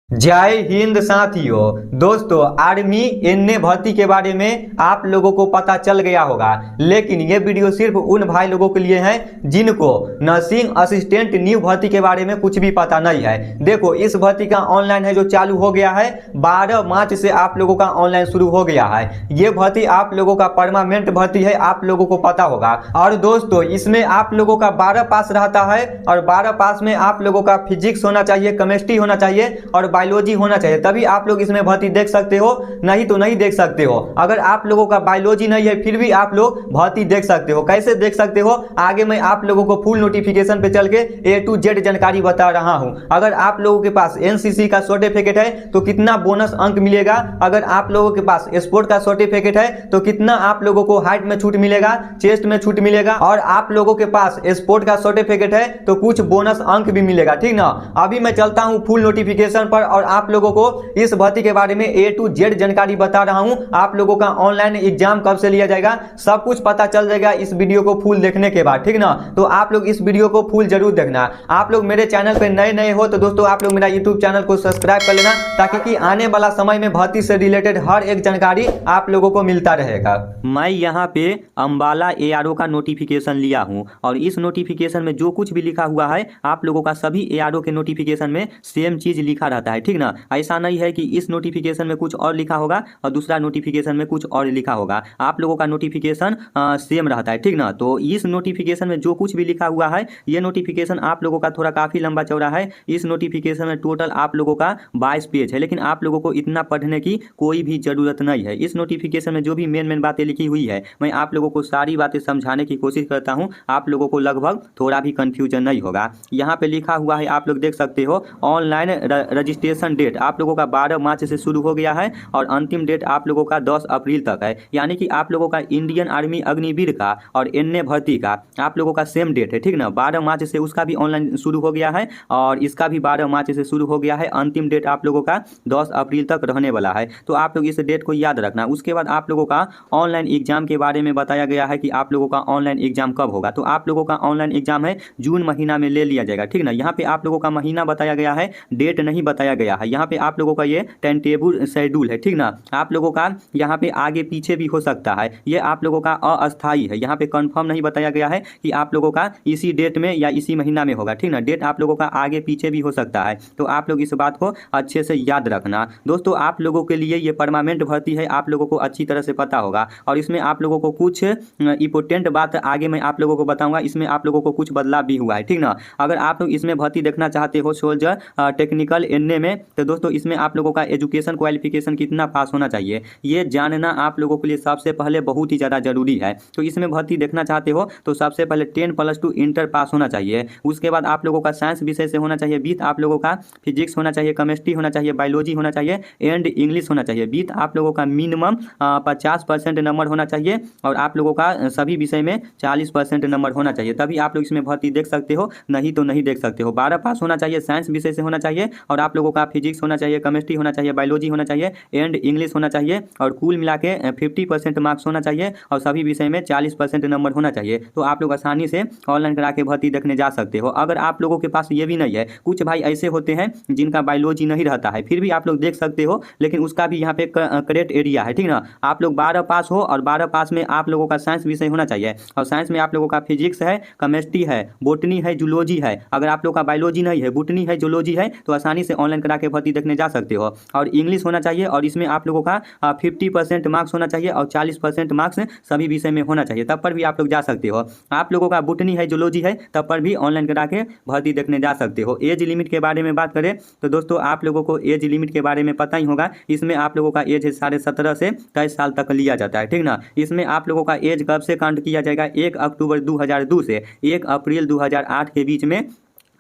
जय हिंद साथियों। दोस्तों, आर्मी एनए भर्ती के बारे में आप लोगों को पता चल गया होगा, लेकिन ये वीडियो सिर्फ उन भाई लोगों के लिए है जिनको नर्सिंग असिस्टेंट न्यू भर्ती के बारे में कुछ भी पता नहीं है। देखो, इस भर्ती का ऑनलाइन है जो चालू हो गया है। 12 मार्च से आप लोगों का ऑनलाइन शुरू हो गया है। ये भर्ती आप लोगों का परमानेंट भर्ती है, आप लोगों को पता होगा। और दोस्तों, इसमें आप लोगों का 12 पास रहता है और 12 पास में आप लोगों का फिजिक्स होना चाहिए, केमिस्ट्री होना चाहिए और बायोलॉजी होना चाहिए, तभी आप लोग इसमें भर्ती देख सकते हो, नहीं तो नहीं देख सकते हो। अगर आप लोगों का बायोलॉजी नहीं है फिर भी आप लोग भर्ती देख सकते हो। कैसे देख सकते हो, आगे मैं आप लोगों को फुल नोटिफिकेशन पे चल के A to Z जानकारी बता रहा हूं। अगर आप लोगों के पास एनसीसी का सर्टिफिकेट है तो कितना बोनस अंक मिलेगा, अगर आप लोगों के पास स्पोर्ट का सर्टिफिकेट है तो कितना आप लोगों को हाइट में छूट मिलेगा, चेस्ट में छूट मिलेगा, और आप लोगों के पास स्पोर्ट का सर्टिफिकेट है तो कुछ बोनस अंक भी मिलेगा, ठीक ना। अभी मैं चलता हूं फुल नोटिफिकेशन पर और आप लोगों को इस भर्ती के बारे में A to Z जानकारी बता रहा हूं। आप लोगों का ऑनलाइन एग्जाम कब से लिया जाएगा सब कुछ पता चल जाएगा इस वीडियो को फुल देखने के बाद, ठीक ना। तो आप लोग इस वीडियो को फुल जरूर देखना। आप लोग मेरे चैनल पे नए नए हो तो दोस्तों आप लोग मेरा यूट्यूब चैनल को सब्सक्राइब कर लेना, ताकि कि आने वाला समय में भर्ती से रिलेटेड हर एक जानकारी आप लोगों को मिलता रहेगा। मैं यहाँ पे अंबाला ARO का नोटिफिकेशन लिया हूँ और इस नोटिफिकेशन में जो कुछ भी लिखा हुआ है आप लोगों का सभी ARO के नोटिफिकेशन में सेम चीज लिखा रहता है, ठीक ना। ऐसा नहीं है कि इस नोटिफिकेशन में कुछ और लिखा होगा और दूसरा नोटिफिकेशन में कुछ और लिखा होगा। आप लोगों का नोटिफिकेशन सेम रहता है, ठीक ना। तो इस नोटिफिकेशन में जो कुछ भी लिखा हुआ है, ये नोटिफिकेशन आप लोगों का थोड़ा काफी लंबा चौड़ा है। इस नोटिफिकेशन में टोटल आप लोगों का 22 पेज है, लेकिन आप लोगों को इतना पढ़ने की कोई भी जरूरत नहीं है। इस नोटिफिकेशन में जो भी मेन बातें लिखी हुई है मैं आप लोगों को सारी बातें समझाने की कोशिश करता हूँ, आप लोगों को लगभग थोड़ा भी कंफ्यूजन नहीं होगा। यहाँ पे लिखा हुआ है, आप लोग देख सकते हो, ऑनलाइन रजिस्ट्रेशन डेट आप लोगों का 12 मार्च से शुरू हो गया है और अंतिम डेट आप लोगों का 10 अप्रैल तक है। यानी कि आप लोगों का इंडियन आर्मी अग्निवीर का और एनए भर्ती का आप लोगों का सेम डेट है, ठीक ना। 12 मार्च से उसका भी ऑनलाइन शुरू हो गया है और इसका भी 12 मार्च से शुरू हो गया है। अंतिम डेट आप लोगों का 10 अप्रैल तक रहने वाला है, तो आप लोग इस डेट को याद रखना। उसके बाद आप लोगों का ऑनलाइन एग्जाम के बारे में बताया गया है कि आप लोगों का ऑनलाइन एग्जाम कब होगा। तो आप लोगों का ऑनलाइन एग्जाम है जून महीना में ले लिया जाएगा, ठीक ना। यहाँ पे आप लोगों का महीना बताया गया है, डेट नहीं बताया गया है। यहाँ पे आप लोगों का ये टाइम टेबल शेड्यूल है, ठीक ना। आप लोगों का यहाँ पे आगे पीछे भी हो सकता है, ये आप लोगों का अस्थायी है। यहाँ पे कंफर्म नहीं बताया गया है कि आप लोगों का इसी डेट में या इसी महीना में होगा, ठीक ना। डेट आप लोगों का आगे पीछे भी हो सकता है, तो आप लोग इस बात को अच्छे से याद रखना। दोस्तों, आप लोगों के लिए ये परमानेंट भर्ती है, आप लोगों को अच्छी तरह से पता होगा और इसमें आप लोगों को कुछ इंपोर्टेंट बात आगे मैं आप लोगों को बताऊंगा। इसमें आप लोगों को कुछ बदलाव भी हुआ है, ठीक ना। अगर आप लोग इसमें भर्ती देखना चाहते हो सोल्जर टेक्निकल एनए में, तो दोस्तों इसमें आप लोगों का एजुकेशन क्वालिफिकेशन कितना पास होना चाहिए ये जानना आप लोगों के लिए सबसे पहले बहुत ही ज़्यादा जरूरी है। तो इसमें भर्ती देखना चाहते हो तो सबसे पहले 10+2 इंटर पास होना चाहिए। उसके बाद आप लोगों का साइंस विषय से होना चाहिए, विथ आप लोगों का फिजिक्स होना चाहिए, केमिस्ट्री होना चाहिए, बायोलॉजी होना चाहिए एंड इंग्लिश होना चाहिए। विथ आप लोगों का मिनिमम 50% नंबर होना चाहिए और आप लोगों का सभी विषय में 40% नंबर होना चाहिए, तभी आप लोग इसमें भर्ती देख सकते हो, नहीं तो नहीं देख सकते हो। 12 पास होना चाहिए, साइंस विषय से होना चाहिए और आप लोगों का फिजिक्स होना चाहिए, केमिस्ट्री होना चाहिए, बायोलॉजी होना चाहिए एंड इंग्लिश होना चाहिए और कुल मिला के 50% मार्क्स होना चाहिए और सभी विषय में 40% नंबर होना चाहिए। तो आप लोग आसानी से ऑनलाइन करा के भर्ती देखने जा सकते हो। अगर आप लोगों के पास ये भी नहीं है, कुछ भाई ऐसे होते हैं जिनका बायोलॉजी नहीं रहता है, फिर भी आप लोग देख सकते हो, लेकिन उसका भी यहाँ पे करेक्ट एरिया है, ठीक ना। आप लोग 12 पास हो और 12 पास में आप लोगों का साइंस विषय होना चाहिए और साइंस में आप लोगों का फिजिक्स है, केमिस्ट्री है, बोटनी है, जूलॉजी है। अगर आप लोग का बायोलॉजी नहीं है, बोटनी है, जूलॉजी है, तो आसानी से ऑनलाइन करा के भर्ती देखने जा सकते हो। और इंग्लिश होना चाहिए और इसमें आप लोगों का 50% मार्क्स होना चाहिए और 40% मार्क्स सभी विषय में होना चाहिए, तब पर भी आप लोग जा सकते हो। आप लोगों का बोटनी है, जूलॉजी है, तब पर भी ऑनलाइन करा के भर्ती देखने जा सकते हो। एज लिमिट के बारे में बात करें तो दोस्तों आप लोगों को एज लिमिट के बारे में पता ही होगा। इसमें आप लोगों का एज है 17.5 से 23 साल तक लिया जाता है, ठीक ना। इसमें आप लोगों का एज कब से काउंट किया जाएगा, 1 अक्टूबर 2002 से 1 अप्रैल 2008 के बीच में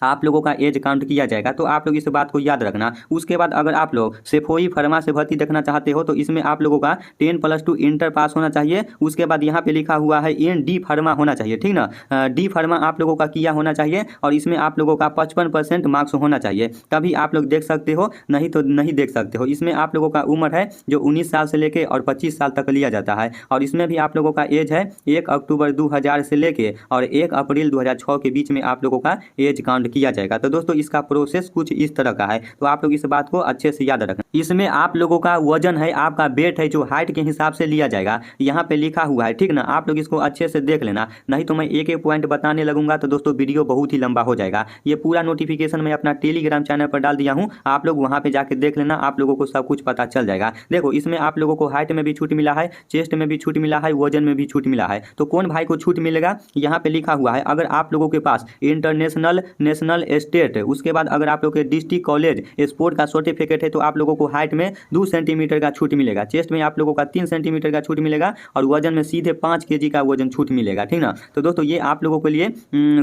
आप लोगों का एज काउंट किया जाएगा, तो आप लोग इस बात को याद रखना। उसके बाद अगर आप लोग सेफोई फार्मा से भर्ती देखना चाहते हो तो इसमें आप लोगों का 10+2 इंटर पास होना चाहिए। उसके बाद यहाँ पे लिखा हुआ है इन डी फार्मा होना चाहिए, ठीक ना। डी फार्मा आप लोगों का किया होना चाहिए और इसमें आप लोगों का 55% मार्क्स होना चाहिए, तभी आप लोग देख सकते हो, नहीं तो नहीं देख सकते हो। इसमें आप लोगों का उम्र है जो 19 साल से लेके और 25 साल तक लिया जाता है और इसमें भी आप लोगों का एज है 1 अक्टूबर 2000 से लेके और 1 अप्रैल 2006 के बीच में आप लोगों का एज काउंट होल्ड किया जाएगा। तो दोस्तों इसका प्रोसेस कुछ इस तरह का है, तो आप लोग इस बात को अच्छे से याद रखना। इसमें आप लोगों का वजन है, आपका वेट है, जो हाइट के हिसाब से लिया जाएगा, यहाँ पे लिखा हुआ है, ठीक ना। आप लोग इसको अच्छे से देख लेना, नहीं तो मैं एक एक पॉइंट बताने लगूंगा तो दोस्तों वीडियो बहुत ही लंबा हो जाएगा। ये पूरा नोटिफिकेशन मैं अपना टेलीग्राम चैनल पर डाल दिया हूँ, आप लोग वहाँ पे जाके देख लेना, आप लोगों को सब कुछ पता चल जाएगा। देखो इसमें आप लोगों को हाइट में भी छूट मिला है, चेस्ट में भी छूट मिला है, वजन में भी छूट मिला है। तो कौन भाई को छूट मिलेगा, यहाँ पे लिखा हुआ है, अगर आप लोगों के पास इंटरनेशनल, नेशनल, स्टेट, उसके बाद अगर आप लोग के डिस्ट्रिक्ट कॉलेज स्पोर्ट का सर्टिफिकेट है तो आप लोगों को हाइट में 2 सेंटीमीटर का छूट मिलेगा, चेस्ट में आप लोगों का 3 सेंटीमीटर का छूट मिलेगा और वजन में सीधे 5 केजी का वजन छूट मिलेगा, ठीक ना। तो दोस्तों ये आप लोगों के लिए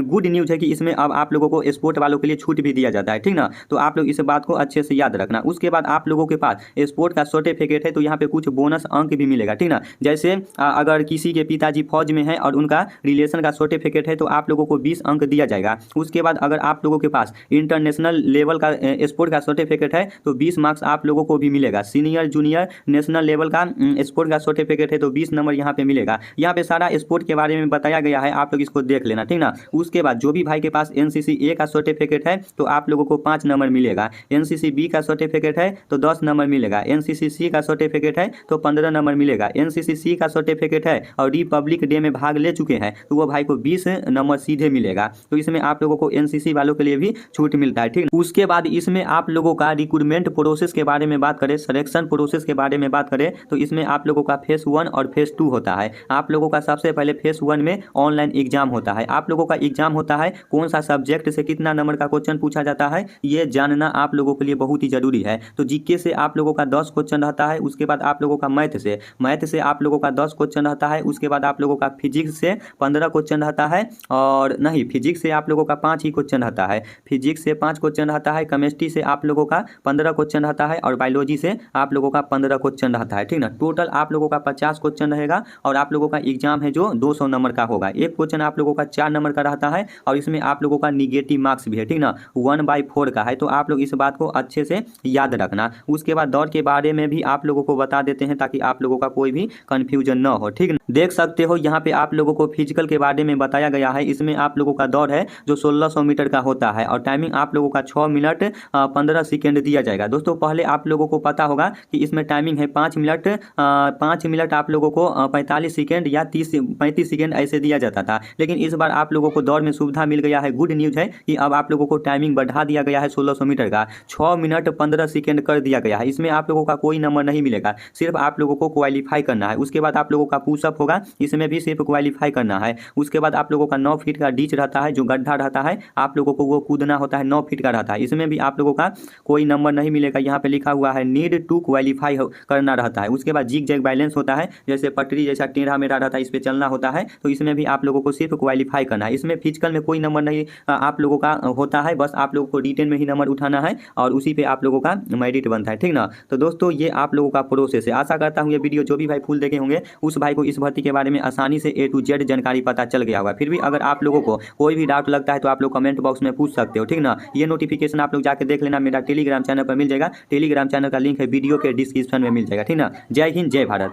गुड न्यूज़ है कि इसमें अब आप लोगों को स्पोर्ट वालों के लिए छूट भी दिया जाता है, ठीक ना। तो आप लोग इस बात को अच्छे से याद रखना। उसके बाद आप लोगों के पास स्पोर्ट का सर्टिफिकेट है तो यहाँ पे कुछ बोनस अंक भी मिलेगा, ठीक ना। जैसे अगर किसी के पिताजी फौज में है और उनका रिलेशन का सर्टिफिकेट है तो आप लोगों को 20 अंक दिया जाएगा। उसके बाद अगर आप लोगों के पास इंटरनेशनल लेवल का स्पोर्ट का सर्टिफिकेट है तो 20 मार्क्स आप लोगों को भी मिलेगा। सीनियर, जूनियर, नेशनल लेवल का स्पोर्ट का सर्टिफिकेट है तो 20 नंबर यहाँ पे मिलेगा। यहाँ पे सारा स्पोर्ट के बारे में बताया गया है, आप लोग इसको देख लेना, ठीक ना। उसके बाद जो भी भाई के पास एनसीसी ए का सर्टिफिकेट है तो आप लोगों को 5 नंबर मिलेगा, एनसीसी बी का सर्टिफिकेट है तो 10 नंबर मिलेगा, एनसीसी सी का सर्टिफिकेट है तो 15 नंबर मिलेगा, एनसीसी सी का सर्टिफिकेट है और रिपब्लिक डे में भाग ले चुके हैं तो वो भाई को 20 नंबर सीधे मिलेगा। तो इसमें आप लोगों को एनसीसी वालों के लिए भी छूट मिलता है, ठीक। उसके बाद इसमें आप लोगों का रिक्रूटमेंट प्रोसेस के बारे में बात करें, सिलेक्शन प्रोसेस के बारे में बात करें तो इसमें आप लोगों का फेस 1 और फेस 2 होता है। आप लोगों का सबसे पहले फेस 1 में ऑनलाइन एग्जाम होता है। आप लोगों का एग्जाम होता है, कौन सा सब्जेक्ट से कितना नंबर का क्वेश्चन पूछा जाता है ये जानना आप लोगों के लिए बहुत ही जरूरी है। तो जीके से आप लोगों का 10 क्वेश्चन रहता है, उसके बाद आप लोगों का मैथ से आप लोगों का 10 क्वेश्चन रहता है, उसके बाद आप लोगों का फिजिक्स से 15 क्वेश्चन रहता है, और नहीं फिजिक्स से आप लोगों का 5 ही क्वेश्चन रहता है, फिजिक्स से 5 क्वेश्चन रहता है, केमिस्ट्री से आप लोगों का 15 क्वेश्चन रहता है और बायोलॉजी से आप लोगों का 15 क्वेश्चन रहता है, ठीक ना। टोटल आप लोगों का 50 क्वेश्चन रहेगा और आप लोगों का एग्जाम है जो 200 नंबर का होगा। एक क्वेश्चन आप लोगों का 4 नंबर का रहता है और इसमें आप लोगों का निगेटिव मार्क्स भी है, ठीक ना, 1/4 का है। तो आप लोग इस बात को अच्छे से याद रखना। उसके बाद दौड़ के बारे में भी आप लोगों को बता देते हैं ताकि आप लोगों का कोई भी कंफ्यूजन न हो, ठीक ना। देख सकते हो यहाँ पे आप लोगों को फिजिकल के बारे में बताया गया है। इसमें आप लोगों का दौड़ है जो 1600 मीटर का होता है और टाइमिंग आप लोगों का 6 मिनट 15 सेकेंड दिया जाएगा। दोस्तों पहले आप लोगों को पता होगा कि इसमें टाइमिंग है 5 मिनट आप लोगों को 45 सेकेंड या 35 सेकेंड ऐसे दिया जाता था, लेकिन इस बार आप लोगों को दौड़ में सुविधा मिल गया है। गुड न्यूज़ है कि अब आप लोगों को टाइमिंग बढ़ा दिया गया है 1600 मीटर का, 6 मिनट 15 सेकेंड कर दिया गया है। इसमें आप लोगों का कोई नंबर नहीं मिलेगा, सिर्फ आप लोगों को क्वालिफाई करना है। उसके बाद आप लोगों का पुशअप होगा, इसमें भी सिर्फ क्वालिफाई करना है। उसके बाद आप लोगों का 9 फीट का डीच रहता है जो गड्ढा रहता है, आप लोगों को वो कूदना होता है, 9 फीट का रहता है। इसमें भी आप लोगों का कोई नंबर नहीं मिलेगा, यहाँ पे लिखा हुआ है नीड टू क्वालिफाई करना रहता है। उसके बाद जिग जैग बैलेंस होता है, जैसे पटरी जैसा टेढ़ा मेढ़ा रहता है, इस पर चलना होता है, तो इसमें भी आप लोगों को सिर्फ क्वालिफाई करना है। इसमें फिजिकल में कोई नंबर नहीं आप लोगों का होता है, बस आप लोगों को रिटेन में ही नंबर उठाना है और उसी पे आप लोगों का मेरिट बनता है, ठीक ना। तो दोस्तों ये आप लोगों का प्रोसेस है। आशा करता हूँ ये वीडियो जो भी भाई फुल देखे होंगे उस भाई को इस भर्ती के बारे में आसानी से A to Z जानकारी पता चल गया होगा। फिर भी अगर आप लोगों को कोई भी डाउट लगता है तो आप लोग कमेंट बॉक्स में पूछ सकते हो, ठीक ना। ये नोटिफिकेशन आप लोग जाके देख लेना, मेरा टेलीग्राम चैनल पर मिल जाएगा। टेलीग्राम चैनल का लिंक है वीडियो के डिस्क्रिप्शन में मिल जाएगा, ठीक ना। जय हिंद, जय भारत।